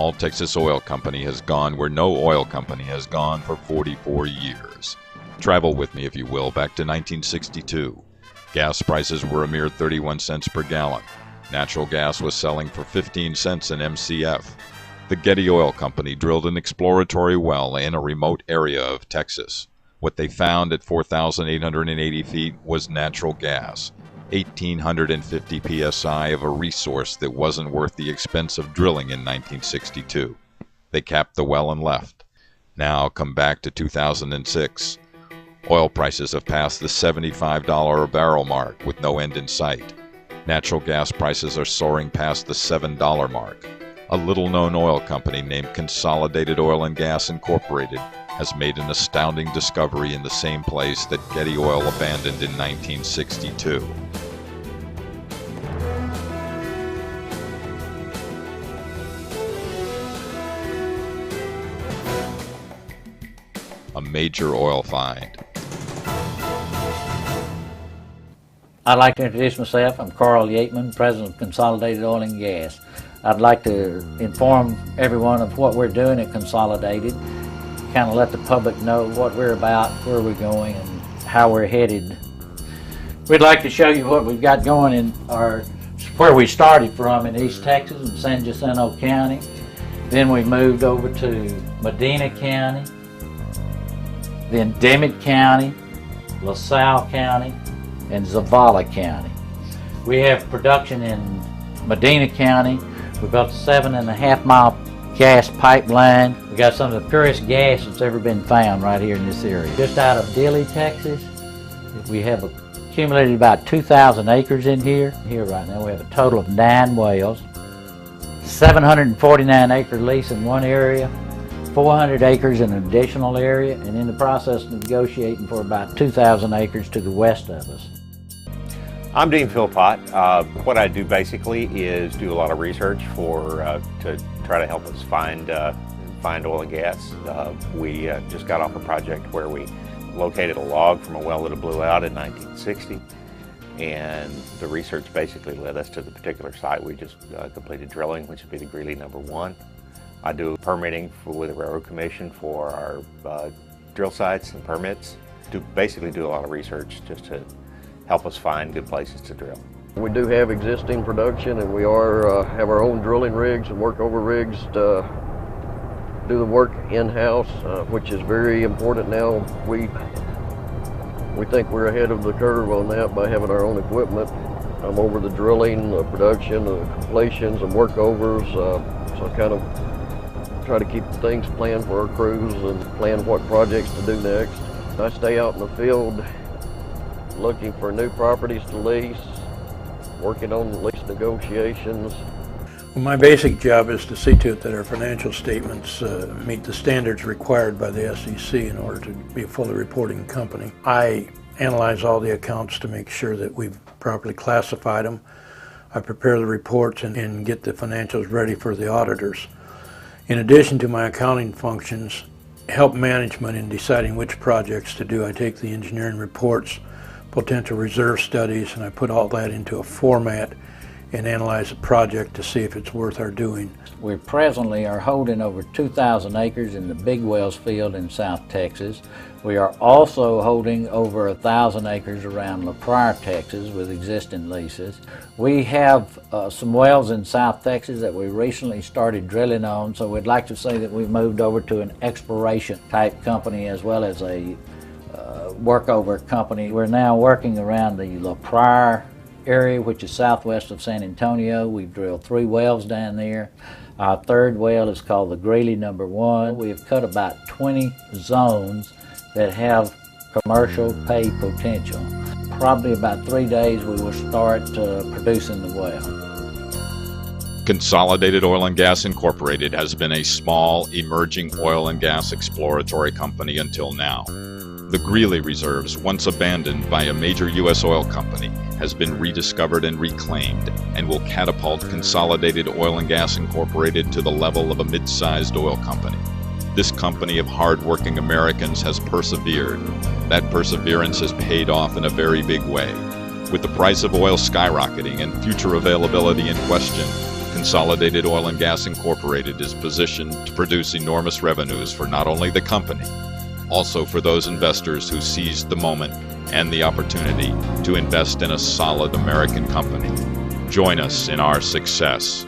small Texas oil company has gone where no oil company has gone for 44 years. Travel with me, if you will, back to 1962. Gas prices were a mere 31 cents per gallon. Natural gas was selling for 15 cents an MCF. The Getty Oil Company drilled an exploratory well in a remote area of Texas. What they found at 4,880 feet was natural gas, 1,850 psi of a resource that wasn't worth the expense of drilling in 1962. They capped the well and left. Now come back to 2006. Oil prices have passed the $75 a barrel mark with no end in sight. Natural gas prices are soaring past the $7 mark. A little-known oil company named Consolidated Oil Gas Incorporated has made an astounding discovery in the same place that Getty Oil abandoned in 1962. A major oil find. I'd like to introduce myself. I'm Carl Yateman, President of Consolidated Oil and Gas. I'd like to inform everyone of what we're doing at Consolidated, kind of let the public know what we're about, where we're going, and how we're headed. We'd like to show you what we've got going in where we started from in East Texas in San Jacinto County. Then we moved over to Medina County, then Dimmitt County, LaSalle County, and Zavala County. We have production in Medina County. We built a 7.5 mile gas pipeline. We got some of the purest gas that's ever been found right here in this area. Just out of Dilley, Texas, we have accumulated about 2,000 acres in here. Here right now we have a total of 9 wells, 749 acre lease in one area, 400 acres in an additional area, and in the process of negotiating for about 2,000 acres to the west of us. I'm Dean Philpott. What I do basically is do a lot of research to try to help us find oil and gas. We just got off a project where we located a log from a well that blew out in 1960, and the research basically led us to the particular site we just completed drilling, which would be the Greeley number 1. I do permitting with the Railroad Commission for our drill sites and permits. Basically do a lot of research just to help us find good places to drill. We do have existing production, and we have our own drilling rigs and workover rigs to do the work in-house, which is very important now. We think we're ahead of the curve on that by having our own equipment. I'm over the drilling, the production, the completions and workovers, so I kind of try to keep things planned for our crews and plan what projects to do next. I stay out in the field looking for new properties to lease, working on lease negotiations. Well, my basic job is to see to it that our financial statements meet the standards required by the SEC in order to be a fully reporting company. I analyze all the accounts to make sure that we've properly classified them. I prepare the reports and get the financials ready for the auditors. In addition to my accounting functions, help management in deciding which projects to do. I take the engineering reports, potential reserve studies, and I put all that into a format and analyze the project to see if it's worth our doing. We presently are holding over 2,000 acres in the Big Wells field in South Texas. We are also holding over 1,000 acres around La Pryor, Texas with existing leases. We have some wells in South Texas that we recently started drilling on, so we'd like to say that we've moved over to an exploration type company as well as a workover company. We're now working around the La Pryor area, which is southwest of San Antonio. We've drilled 3 wells down there. Our 3rd well is called the Greeley number 1. We have cut about 20 zones that have commercial pay potential. Probably about 3 days we will start producing the well. Consolidated Oil and Gas Incorporated has been a small, emerging oil and gas exploratory company until now. The Greeley reserves, once abandoned by a major U.S. oil company, has been rediscovered and reclaimed and will catapult Consolidated Oil and Gas Incorporated to the level of a mid-sized oil company. This company of hard-working Americans has persevered. That perseverance has paid off in a very big way. With the price of oil skyrocketing and future availability in question, Consolidated Oil and Gas Incorporated is positioned to produce enormous revenues for not only the company, also for those investors who seized the moment and the opportunity to invest in a solid American company. Join us in our success.